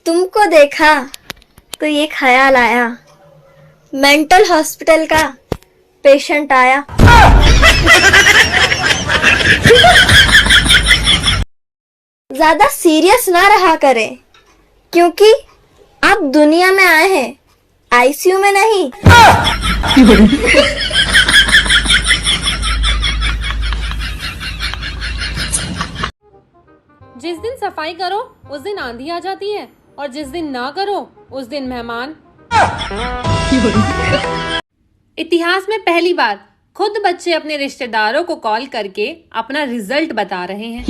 तुमको देखा तो ये ख्याल आया, मेंटल हॉस्पिटल का पेशेंट आया। ज्यादा सीरियस ना रहा करें, क्योंकि आप दुनिया में आए हैं, आईसीयू में नहीं। जिस दिन सफाई करो उस दिन आंधी आ जाती है, और जिस दिन ना करो उस दिन मेहमान। इतिहास में पहली बार खुद बच्चे अपने रिश्तेदारों को कॉल करके अपना रिजल्ट बता रहे हैं।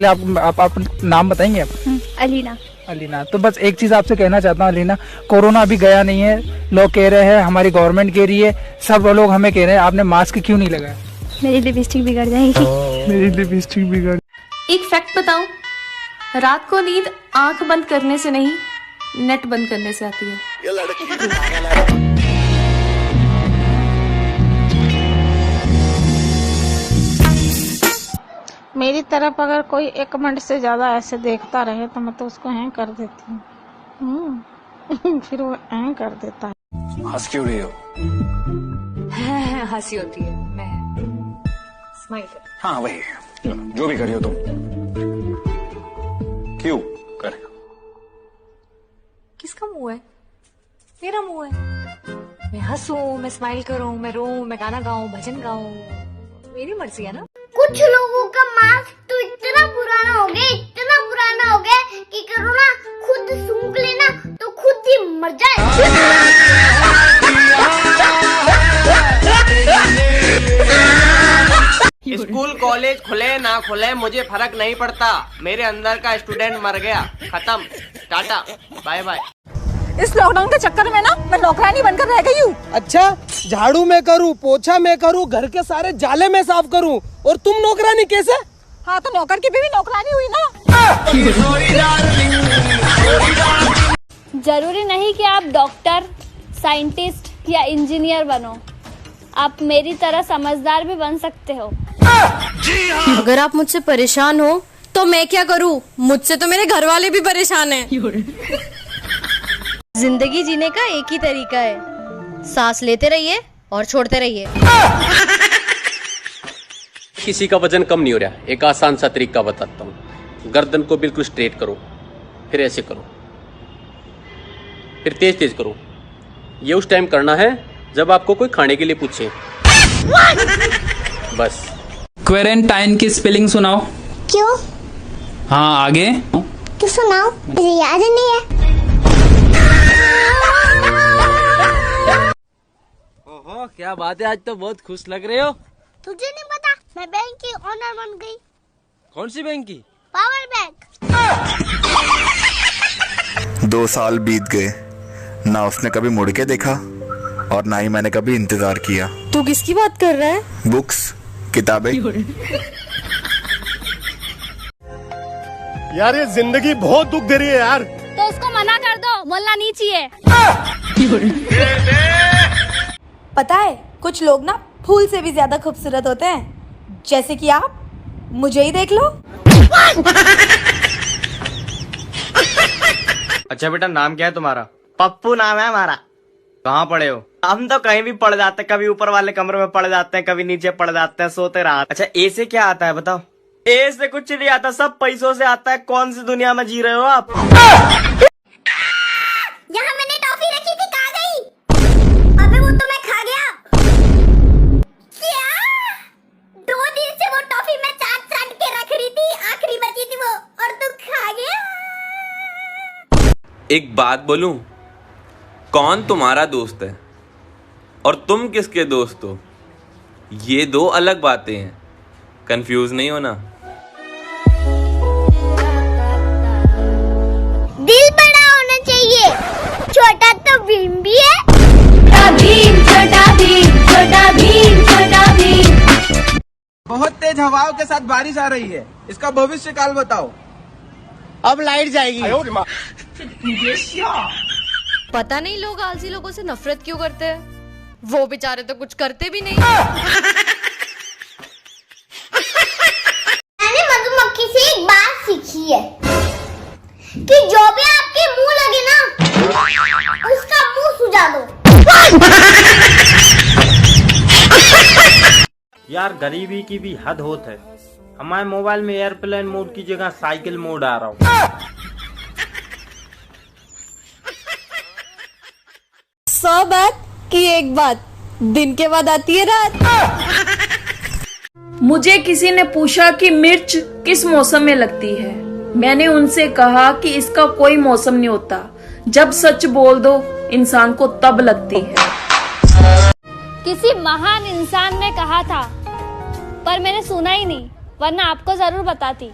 आप नाम बताएंगे आप? अलीना। अलीना, तो बस एक चीज आपसे कहना चाहता हूँ अलीना, कोरोना अभी गया नहीं है, लोग कह रहे हैं, हमारी गवर्नमेंट कह रही है, सब लोग हमें कह रहे हैं आपने मास्क क्यों नहीं लगाया? मेरी लिपस्टिक बिगड़ जाएगी। मेरी लिपस्टिक बिगड़। एक फैक्ट बताऊं, रात को नींद आंख बंद करने से नहीं, नेट बंद करने से आती है। मेरी तरफ अगर कोई 1 मिनट से ज्यादा ऐसे देखता रहे तो मैं तो उसको हैंग कर देती हूँ। फिर वो हैंग कर देता है। हंस क्यों रही हो? हंसी होती है, मैं स्माइल कर। हाँ वही, जो भी करियो तुम। क्यों कर रहे हो? किसका मुंह है? मेरा मुंह है। मैं हंसूं, मैं स्माइल करूं, मैं रोऊं, मैं गाना गाऊं, भजन गाऊं, मेरी मर्जी है ना। कुछ लोगों का मास्क तो इतना पुराना हो गया, इतना पुराना हो गया कि कोरोना खुद सूंघ लेना तो खुद ही मर जाए। स्कूल कॉलेज खुले ना खुले मुझे फर्क नहीं पड़ता, मेरे अंदर का स्टूडेंट मर गया, खत्म, टाटा बाय बाय। इस लॉकडाउन के चक्कर में ना मैं नौकरानी बनकर रह गई हूँ। अच्छा, झाड़ू मैं करूँ, पोछा मैं करूँ, घर के सारे जाले मैं साफ करूँ, और तुम नौकरानी कैसे? हाँ तो नौकर की भी नौकरानी हुई ना। जरूरी नहीं कि आप डॉक्टर, साइंटिस्ट या इंजीनियर बनो, आप मेरी तरह समझदार भी बन सकते हो। अगर आप मुझसे परेशान हो तो मैं क्या करूं? मुझसे तो मेरे घर वाले भी परेशान हैं। जिंदगी जीने का एक ही तरीका है, सांस लेते रहिए और छोड़ते रहिए। किसी का वजन कम नहीं हो रहा, एक आसान सा तरीका बताता हूँ। गर्दन को बिल्कुल स्ट्रेट करो, फिर ऐसे करो, फिर तेज तेज करो। ये उस टाइम करना है जब आपको कोई खाने के लिए पूछे। बस। क्वेरेंटाइन की स्पेलिंग सुनाओ। क्यों? हाँ आगे। क्यों सुनाओ? मुझे याद नहीं है। ओहो, क्या बात है, आज तो बहुत खुश लग रहे हो। तुझे नहीं पता, मैं बैंक की ओनर बन गई। कौन सी बैंक की? Power bank. 2 साल बीत गए, ना उसने कभी मुड़ के देखा और ना ही मैंने कभी इंतजार किया। तू किसकी बात कर रहा है? बुक्स, किताबें। यार ये जिंदगी बहुत दुख दे रही है यार। तो उसको मना कर दो, बोलना नहीं चाहिए। पता है कुछ लोग ना फूल से भी ज्यादा खूबसूरत होते हैं, जैसे कि आप मुझे ही देख लो। अच्छा बेटा, नाम क्या है तुम्हारा? पप्पू नाम है हमारा। कहाँ पढ़े हो? हम तो कहीं भी पढ़ जाते हैं, कभी ऊपर वाले कमरे में पढ़ जाते हैं, कभी नीचे पढ़ जाते हैं, सोते रहा। अच्छा, ए से क्या आता है बताओ? ए से कुछ नहीं आता, सब पैसों से आता है। कौन सी दुनिया में जी रहे हो आप? यहाँ मैंने टॉफी रखी थी, कहाँ गई? अबे वो तो मैं खा गया। क्या? 2 दिन से वो टॉफी मैं चाट के रख रही थी, आखिरी बची थी वो, और तू खा गया। एक बात बोलूं, कौन तुम्हारा दोस्त है और तुम किसके दोस्त हो, ये 2 अलग बातें हैं, कंफ्यूज नहीं होना। दिल बड़ा होना चाहिए, छोटा तो भीम भी है। छोटा भीम, छोटा भीम, छोटा भीम, छोटा भीम। बहुत तेज हवाओं के साथ बारिश आ रही है, इसका भविष्य काल बताओ। अब लाइट जाएगी। पता नहीं लोग आलसी लोगों से नफरत क्यों करते हैं, वो बेचारे तो कुछ करते भी नहीं। मैंने मधुमक्खी से एक बात सीखी कीजिए कि जो भी आपके मुंह लगे ना उसका मुंह सुझा दो। यार गरीबी की भी हद होत है। हमारे मोबाइल में एयरप्लेन मोड की जगह साइकिल मोड आ रहा हूँ। 100 बात की एक बात, दिन के बाद आती है रात। मुझे किसी ने पूछा कि मिर्च किस मौसम में लगती है। मैंने उनसे कहा कि इसका कोई मौसम नहीं होता, जब सच बोल दो इंसान को तब लगती है। किसी महान इंसान ने कहा था, पर मैंने सुना ही नहीं, वरना आपको जरूर बताती।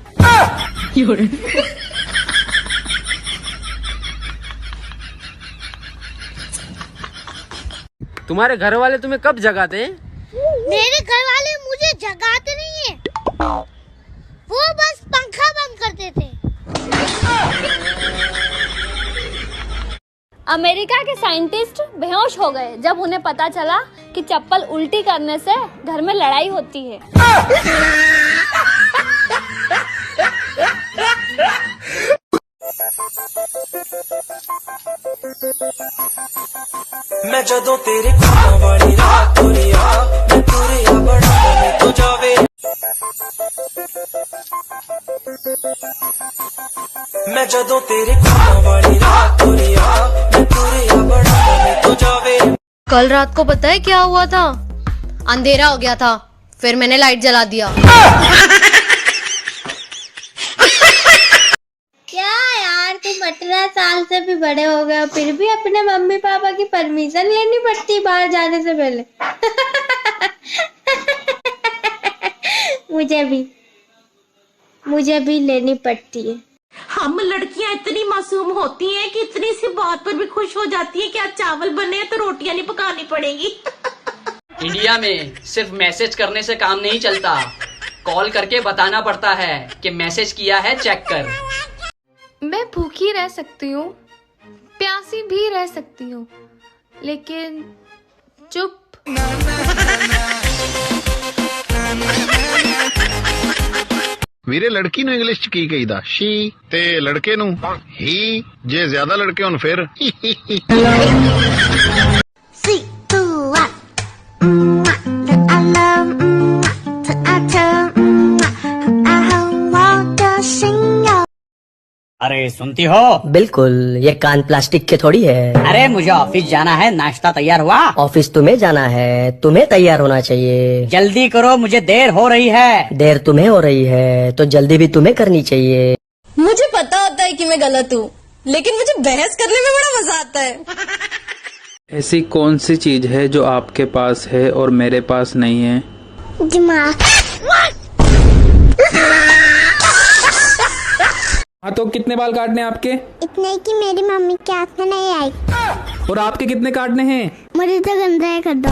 तुम्हारे घर वाले तुम्हें कब जगाते हैं? मेरे घर वाले मुझे जगाते नहीं है, वो बस पंखा बंद कर देते। अमेरिका के साइंटिस्ट बेहोश हो गए जब उन्हें पता चला कि चप्पल उल्टी करने से घर में लड़ाई होती है। मैं जदों तेरे खाना वाली रात तुरिया, मैं तुरिया बड़ा मैं तो जावे। मैं जदों तेरे खाना वाली रात तुरिया, मैं तुरिया बड़ा मैं तो जावे। कल रात को पता है क्या हुआ था? अंधेरा हो गया था, फिर मैंने लाइट जला दिया। क्या यार, तुम 18 साल से भी बड़े हो गए, फिर भी अपने मम्मी पापा की परमिशन लेनी पड़ती बाहर जाने से पहले। मुझे भी लेनी पड़ती है। हम लड़कियां इतनी मासूम होती हैं कि इतनी सी बात पर भी खुश हो जाती है कि आज चावल बने तो रोटियां नहीं पकानी पड़ेगी। इंडिया में सिर्फ मैसेज करने से काम नहीं चलता, कॉल करके बताना पड़ता है कि मैसेज किया है, चेक कर। मैं भूखी रह सकती हूँ, प्यासी भी रह सकती हूँ, लेकिन चुप। ਵੀਰੇ ਲੜਕੀ ਨੂੰ ਇੰਗਲਿਸ਼ ਚ ਕੀ ਕਹੀਦਾ? ਸ਼ੀ ਤੇ ਲੜਕੇ ਨੂੰ ਹੀ। ਜੇ ਜ਼ਿਆਦਾ ਲੜਕੇ ਹੋਣ ਫਿਰ अरे सुनती हो? बिल्कुल, ये कान प्लास्टिक के थोड़ी है। अरे मुझे ऑफिस जाना है, नाश्ता तैयार हुआ? ऑफिस तुम्हें जाना है, तुम्हें तैयार होना चाहिए। जल्दी करो, मुझे देर हो रही है। देर तुम्हें हो रही है तो जल्दी भी तुम्हें करनी चाहिए। मुझे पता होता है कि मैं गलत हूँ, लेकिन मुझे बहस करने में बड़ा मजा आता है। ऐसी कौन सी चीज है जो आपके पास है और मेरे पास नहीं है? दिमाग। हाँ, तो कितने बाल काटने हैं आपके? इतने कि मेरी मम्मी के हाथ में नहीं आई। और आपके कितने काटने हैं? मुझे तो गंदा कर दो।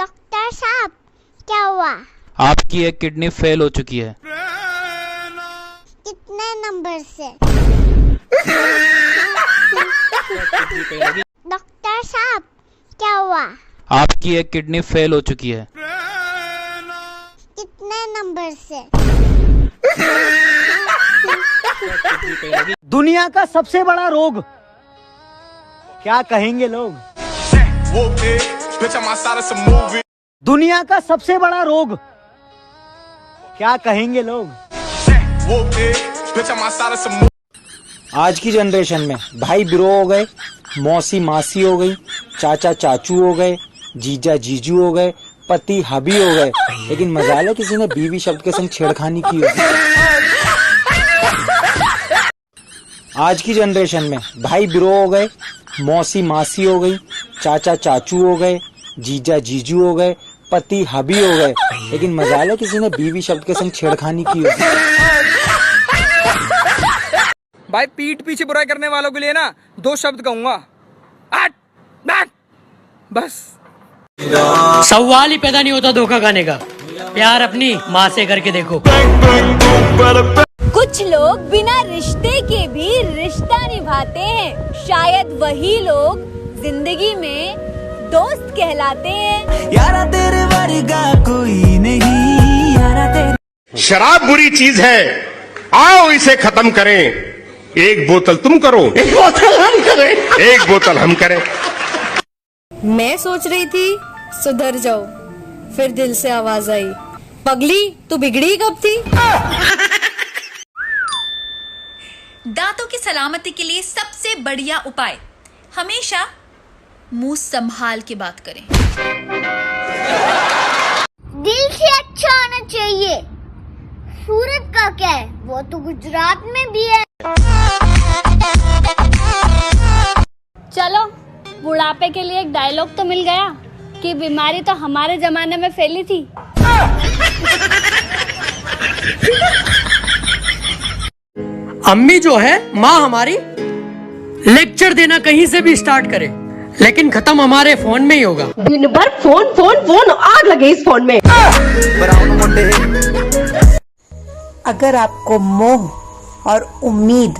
डॉक्टर साहब, क्या हुआ? आपकी एक किडनी फेल हो चुकी है। कितने नंबर से? डॉक्टर साहब, क्या हुआ? आपकी एक किडनी फेल हो चुकी है। कितने नंबर से? दुनिया का सबसे बड़ा रोग क्या कहेंगे लोग? दुनिया का सबसे बड़ा रोग क्या कहेंगे लोग? आज की जनरेशन में भाई ब्रो हो गए, मौसी मासी हो गई, चाचा चाचू हो गए, जीजा जीजू हो गए, पति हबी हो गए, लेकिन मजाल है किसी ने बीवी शब्द के संग छेड़खानी की हो। आज की जनरेशन में भाई ब्रो हो गए, मौसी मासी हो गई, चाचा चाचू हो गए, जीजा जीजू हो गए, पति हबी हो गए, लेकिन मजाल है किसी ने बीवी शब्द के संग छेड़खानी की हो। भाई पीठ पीछे बुराई करने वालों के लिए ना 2 शब्द कहूंगा, बस। सवाल ही पैदा नहीं होता धोखा खाने का। प्यार अपनी माँ से करके देखो। कुछ लोग बिना रिश्ते के भी रिश्ता निभाते हैं, शायद वही लोग जिंदगी में दोस्त कहलाते हैं। यारा तेरे वर्गा कोई नहीं, यारा तेरे। शराब बुरी चीज है, आओ इसे खत्म करें। एक बोतल तुम करो, एक बोतल हम करें, एक बोतल हम करें। मैं सोच रही थी सुधर जाओ, फिर दिल से आवाज आई, पगली तू बिगड़ी कब थी? दांतों की सलामती के लिए सबसे बढ़िया उपाय, हमेशा मुंह संभाल के बात करें। दिल से अच्छा होना चाहिए। सूरत का क्या है, वो तो गुजरात में भी है। चलो बुढ़ापे के लिए एक डायलॉग तो मिल गया कि बीमारी तो हमारे जमाने में फैली थी। अम्मी जो है माँ हमारी, लेक्चर देना कहीं से भी स्टार्ट करे, लेकिन खत्म हमारे फोन में ही होगा। दिन भर फोन फोन फोन, आग लगे इस फोन में। अगर आपको मोह और उम्मीद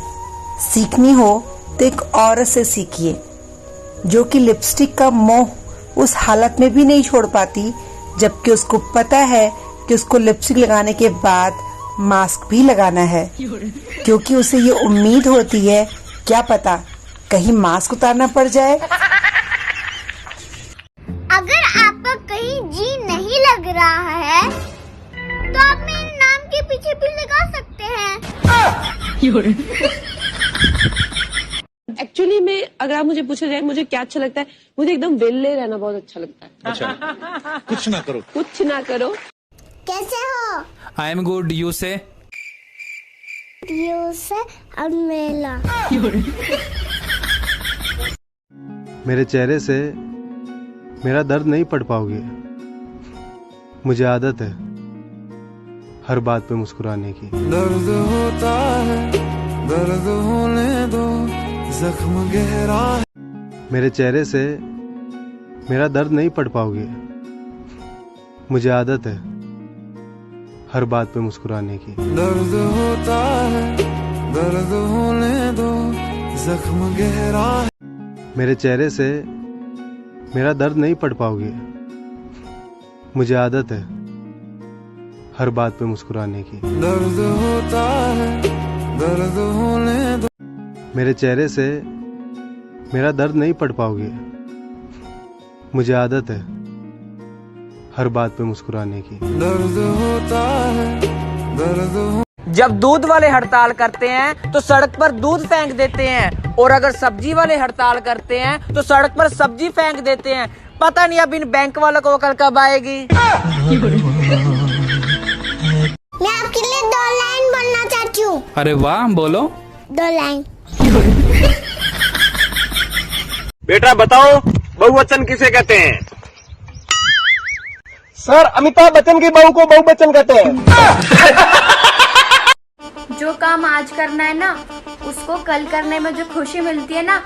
सीखनी हो तो एक औरत से सीखिए जो कि लिपस्टिक का मोह उस हालत में भी नहीं छोड़ पाती जबकि उसको पता है कि उसको लिपस्टिक लगाने के बाद मास्क भी लगाना है, क्योंकि उसे ये उम्मीद होती है क्या पता कहीं मास्क उतारना पड़ जाए। अगर आपका कहीं जी नहीं लग रहा है तो आप मेरे नाम के पीछे भी लगा सकते हैं। एक्चुअली में अगर आप मुझे पूछा जाए मुझे क्या अच्छा लगता है, मुझे एकदम वेले रहना बहुत अच्छा लगता है। अच्छा, कुछ ना करो, कुछ ना करो। कैसे हो? आई एम गुड, यू से? यू से अमेला। मेरे चेहरे से मेरा दर्द नहीं पढ़ पाओगे। मुझे आदत है हर बात पे मुस्कुराने की। दर्द होता है, दर्द होने दो, जख्म गहरा है। मेरे चेहरे से मेरा दर्द नहीं पढ़ पाओगे। मुझे आदत है हर बात पे मुस्कुराने की। दर्द होता है, दर्द होने दो, जख्म गहरा है। मेरे चेहरे से मेरा दर्द नहीं पढ़ पाओगे। मुझे आदत है हर बात पे मुस्कुराने की। दर्द होता है, दर्द होने दो। मेरे चेहरे से मेरा दर्द नहीं पढ़ पाओगे। मुझे आदत है हर बात पे मुस्कुराने की। दर्द होता है, दर्द हो। जब दूध वाले हड़ताल करते हैं तो सड़क पर दूध फेंक देते हैं, और अगर सब्जी वाले हड़ताल करते हैं तो सड़क पर सब्जी फेंक देते हैं। पता नहीं अब इन बैंक वालों को कल कब आएगी। मैं आपके लिए 2 लाइन बोलना चाहती हूँ। अरे वाह, बोलो। 2 लाइन। बेटा बताओ बहुवचन किसे कहते हैं? सर अमिताभ बच्चन की बहू को बहुवचन कहते हैं। जो काम आज करना है ना, उसको कल करने में जो खुशी मिलती है ना,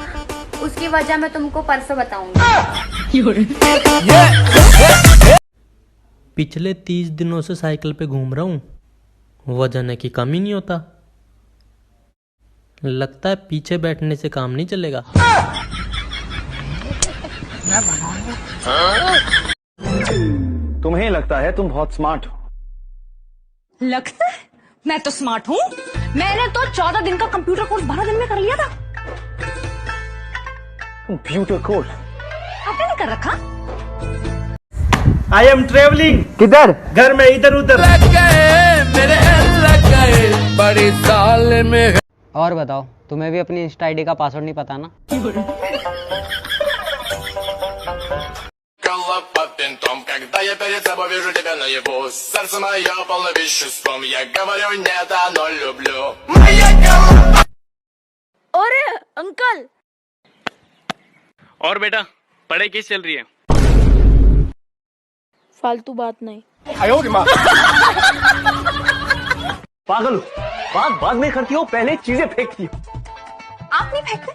उसकी वजह मैं तुमको परसों बताऊंगी। पिछले 30 दिनों से साइकिल पे घूम रहा हूँ, वजन की कमी नहीं होता। लगता है पीछे बैठने से काम नहीं चलेगा। तुम्हें लगता है तुम बहुत स्मार्ट हो। लगता है मैं तो स्मार्ट हूँ। मैंने तो 14 दिन का कंप्यूटर कोर्स 12 दिन में कर लिया था। कंप्यूटर कोर्स आपने नहीं कर रखा? I am travelling. किधर? घर में इधर उधर। बड़ी साल में। और बताओ, तुम्हें भी अपनी इंस्टा आईडी का पासवर्ड नहीं पता ना? Когда я перед собой вижу тебя наяву, сердце мое полно веществом, я говорю нет, оно люблю. Моя голова. अरे अंकल। और बेटा पढ़ाई कैसी चल रही है? फालतू बात नहीं। पागल हो, बात बाद में करती हो, पहले चीजें फेंकती हो। आप नहीं फेंकते?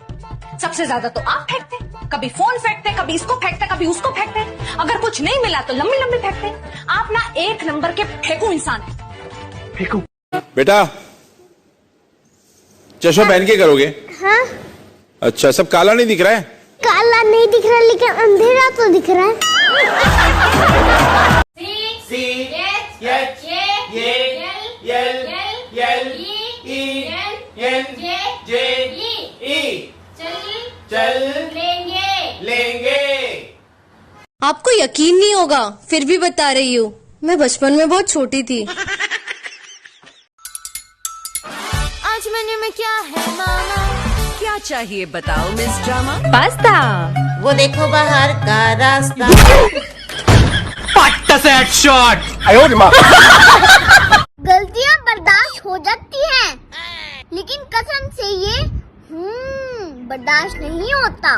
सबसे ज्यादा तो आप फेंकते। कभी फोन फेंकते, कभी इसको फेंकते, कभी उसको फेंकते। अगर कुछ नहीं मिला तो लंबी लंबी फेंकते। आप ना 1 नंबर के फेंकू इंसान है। फेंकू। बेटा चश्मा पहन के करोगे? हाँ। अच्छा, सब काला नहीं दिख रहा है? काला नहीं दिख रहा, लेकिन अंधेरा तो दिख रहा है। आपको यकीन नहीं होगा, फिर भी बता रही हूँ, मैं बचपन में बहुत छोटी थी। आज मेन्यू में क्या है मामा? क्या चाहिए बताओ मिस ड्रामा? पास्ता। वो देखो बाहर का रास्ता। गलतियां बर्दाश्त हो जाती हैं, लेकिन कसम से ये बर्दाश्त नहीं होता।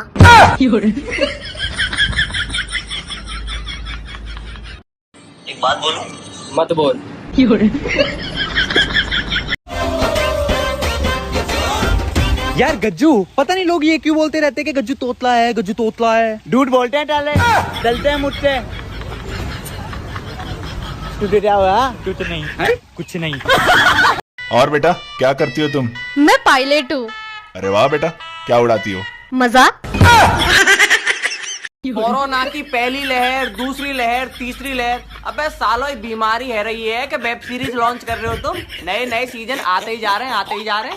एक बात बोलूं? मत बोल। यार गज्जू, पता नहीं लोग ये क्यों बोलते रहते कि गज्जू तोतला है, गज्जू तोतला है। झूठ बोलते हैं टाले, डलते हैं मुझसे। तुझे क्या हुआ? कुछ नहीं है? कुछ नहीं। और बेटा क्या करती हो तुम? मैं पायलट हूँ। अरे वाह बेटा, क्या उड़ाती हो? मजाक। कोरोना की पहली लहर, दूसरी लहर, तीसरी लहर। अबे सालों ये बीमारी है रही है कि वेब सीरीज लॉन्च कर रहे हो तुम। नए नए सीजन आते ही जा रहे हैं, आते ही जा रहे हैं।